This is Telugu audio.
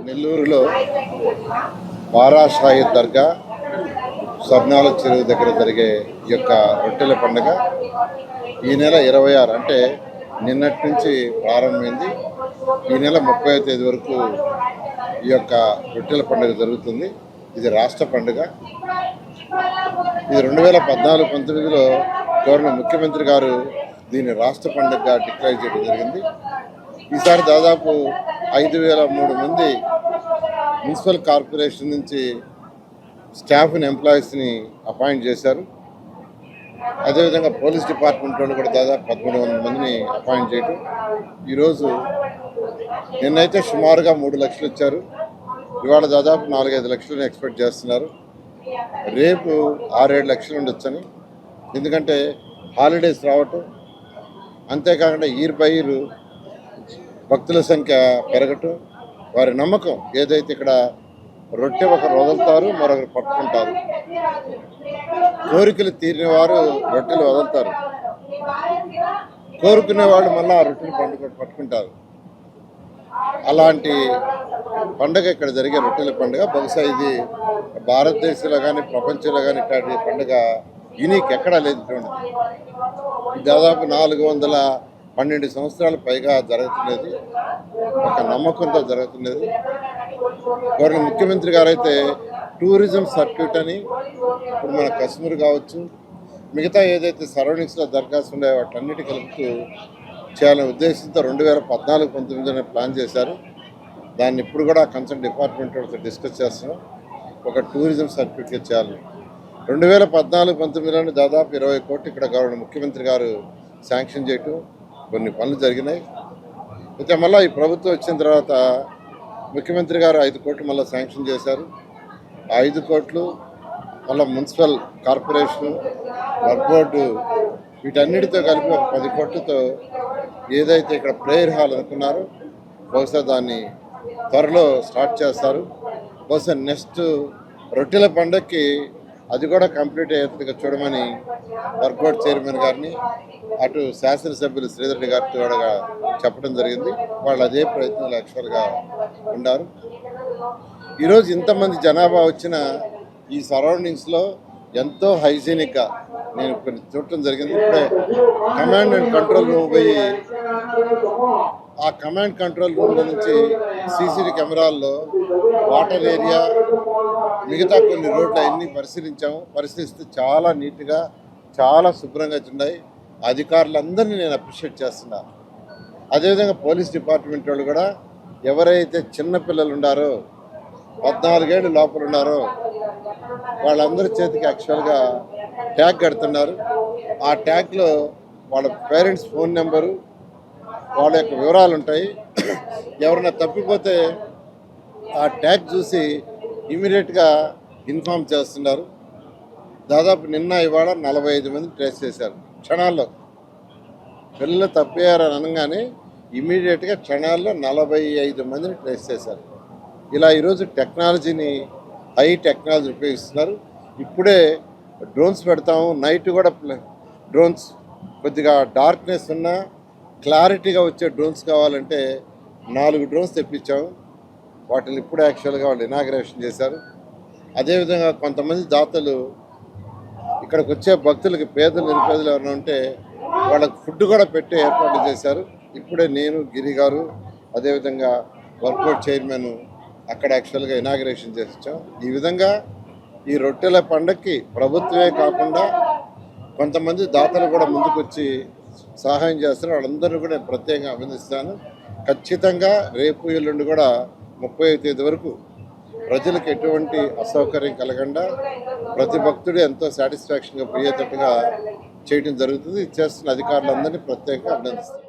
నెల్లూరులో బారా షాహిద్ దర్గా స్వర్ణాల చెరువు దగ్గర జరిగే ఈ యొక్క రొట్టెల పండుగ ఈ నెల 26 అంటే నిన్నటి నుంచి ప్రారంభమైంది. ఈ నెల 30వ తేదీ వరకు ఈ యొక్క రొట్టెల పండుగ జరుగుతుంది. ఇది రాష్ట్ర పండుగ. ఇది 2014-19లో గవర్నర్ ముఖ్యమంత్రి గారు దీన్ని రాష్ట్ర పండుగగా డిక్లేర్ చేయడం జరిగింది. ఈసారి దాదాపు 5,003 మంది మున్సిపల్ కార్పొరేషన్ నుంచి స్టాఫ్ని ఎంప్లాయీస్ని అపాయింట్ చేశారు. అదేవిధంగా పోలీస్ డిపార్ట్మెంట్ వాళ్ళు కూడా దాదాపు 1,300 మందిని అపాయింట్ చేయటం. ఈరోజు నిన్నైతే సుమారుగా 3 లక్షలు ఇచ్చారు. ఇవాళ దాదాపు 4-5 లక్షలను ఎక్స్పెక్ట్ చేస్తున్నారు. రేపు 6-7 లక్షలు ఉండొచ్చని, ఎందుకంటే హాలిడేస్ రావటం, అంతేకాకుండా ఇయర్ బై ఇయర్ భక్తుల సంఖ్య పెరగటం, వారి నమ్మకం ఏదైతే ఇక్కడ రొట్టె ఒకరు వదులుతారు, మరొకరు పట్టుకుంటారు. కోరికలు తీరిన వారు రొట్టెలు వదులుతారు, కోరుకునే వాళ్ళు మళ్ళీ ఆ రొట్టెలు పట్టుకుంటారు. అలాంటి పండుగ ఇక్కడ జరిగే రొట్టెల పండుగ. బహుశా ఇది భారతదేశంలో కానీ ప్రపంచంలో కానీ ఇట్లాంటి పండుగ యూనిక్ ఎక్కడా లేదు. దాదాపు 412 సంవత్సరాల పైగా జరుగుతున్నది, ఒక నమ్మకంతో జరుగుతున్నది. గవర్నర్ ముఖ్యమంత్రి గారు అయితే టూరిజం సర్క్యూట్ అని ఇప్పుడు మన కశ్మీర్ కావచ్చు, మిగతా ఏదైతే సరౌండింగ్స్లో దరఖాస్తు ఉండే వాటన్నిటి కలుపుతూ చేయాలనే ఉద్దేశంతో 2014-19 ప్లాన్ చేశారు. దాన్ని ఇప్పుడు కూడా కన్సర్న్ డిపార్ట్మెంట్ వాళ్ళతో డిస్కస్ చేస్తున్నాం. ఒక టూరిజం సర్క్యూట్గా చేయాలి. 2014-19 దాదాపు 20 కోట్లు ఇక్కడ గవర్నర్ ముఖ్యమంత్రి గారు శాంక్షన్ చేయటం, కొన్ని పనులు జరిగినాయి. అయితే మళ్ళీ ఈ ప్రభుత్వం వచ్చిన తర్వాత ముఖ్యమంత్రి గారు 5 కోట్లు మళ్ళీ శాంక్షన్ చేశారు. 5 కోట్లు మళ్ళీ మున్సిపల్ కార్పొరేషను, వర్క్ బోర్డు, వీటన్నిటితో కలిపి ఒక 10 కోట్లతో ఏదైతే ఇక్కడ ప్రేయర్ హాల్ అనుకున్నారో బహుశా దాన్ని త్వరలో స్టార్ట్ చేస్తారు. బహుశా నెక్స్ట్ రొట్టెల పండుగకి అది కూడా కంప్లీట్ అయ్యేట్టుగా చూడమని వర్క్ బోర్డ్ చైర్మన్ గారిని, అటు శాసనసభ్యులు శ్రీధర్ రెడ్డి గారితో కూడా చెప్పడం జరిగింది. వాళ్ళు అదే ప్రయత్నాలు యాక్చువల్గా ఉన్నారు. ఈరోజు ఇంతమంది జనాభా వచ్చిన ఈ సరౌండింగ్స్లో ఎంతో హైజీనిక్గా నేను కొన్ని చూడటం జరిగింది. ఇప్పుడే కమాండ్ అండ్ కంట్రోల్ రూమ్ పోయి ఆ కమాండ్ కంట్రోల్ రూమ్ల నుంచి సీసీటీ కెమెరాల్లో వాటర్ ఏరియా, మిగతా కొన్ని రోడ్లు అన్నీ పరిశీలిస్తే చాలా నీట్గా, చాలా శుభ్రంగా ఉన్నాయి. అధికారులందరినీ నేను అప్రిషియేట్ చేస్తున్నాను. అదేవిధంగా పోలీస్ డిపార్ట్మెంట్ వాళ్ళు కూడా ఎవరైతే చిన్నపిల్లలు ఉన్నారో, 14 ఏళ్ళు లోపల ఉన్నారో వాళ్ళందరి చేతికి యాక్చువల్గా ట్యాగ్ కడుతున్నారు. ఆ ట్యాగ్లో వాళ్ళ పేరెంట్స్ ఫోన్ నెంబరు, వాళ్ళ యొక్క వివరాలు ఉంటాయి. ఎవరైనా తప్పిపోతే ఆ ట్యాగ్ చూసి ఇమీడియట్గా ఇన్ఫామ్ చేస్తున్నారు. దాదాపు నిన్న ఇవాళ 45 మంది ట్రేస్ చేశారు క్షణాల్లో. పిల్లలు తప్పారని అనగానే ఇమీడియట్గా క్షణాల్లో 45 మందిని ట్రేస్ చేశారు. ఇలా ఈరోజు టెక్నాలజీని, హై టెక్నాలజీ ఉపయోగిస్తున్నారు. ఇప్పుడే డ్రోన్స్ పెడతాము, నైట్ కూడా డ్రోన్స్, కొద్దిగా డార్క్నెస్ ఉన్నా క్లారిటీగా వచ్చే డ్రోన్స్ కావాలంటే 4 డ్రోన్స్ తెప్పించాము. వాటిని ఇప్పుడే యాక్చువల్గా వాళ్ళు ఇనాగ్రేషన్ చేశారు. అదేవిధంగా కొంతమంది దాతలు ఇక్కడికి వచ్చే భక్తులకి, పేదలు నిరుపేదలు ఎవరైనా ఉంటే వాళ్ళకి ఫుడ్ కూడా పెట్టే ఏర్పాట్లు చేశారు. ఇప్పుడే నేను, గిరి గారు, అదేవిధంగా వర్క్ బోర్డ్ చైర్మన్ అక్కడ యాక్చువల్గా ఇనాగ్రేషన్ చేసాం. ఈ విధంగా ఈ రొట్టెల పండగకి ప్రభుత్వమే కాకుండా కొంతమంది దాతలు కూడా ముందుకొచ్చి సహాయం చేస్తారు. వాళ్ళందరూ కూడా నేను ప్రత్యేకంగా అభినందిస్తాను. ఖచ్చితంగా రేపు ఎల్లుండి కూడా 30వ తేదీ వరకు ప్రజలకు ఎటువంటి అసౌకర్యం కలగకుండా ప్రతి భక్తుడు ఎంతో సాటిస్ఫాక్షన్గా పోయేటట్టుగా చేయడం జరుగుతుంది. ఇది చేస్తున్న అధికారులందరినీ ప్రత్యేకంగా అభినందిస్తాను.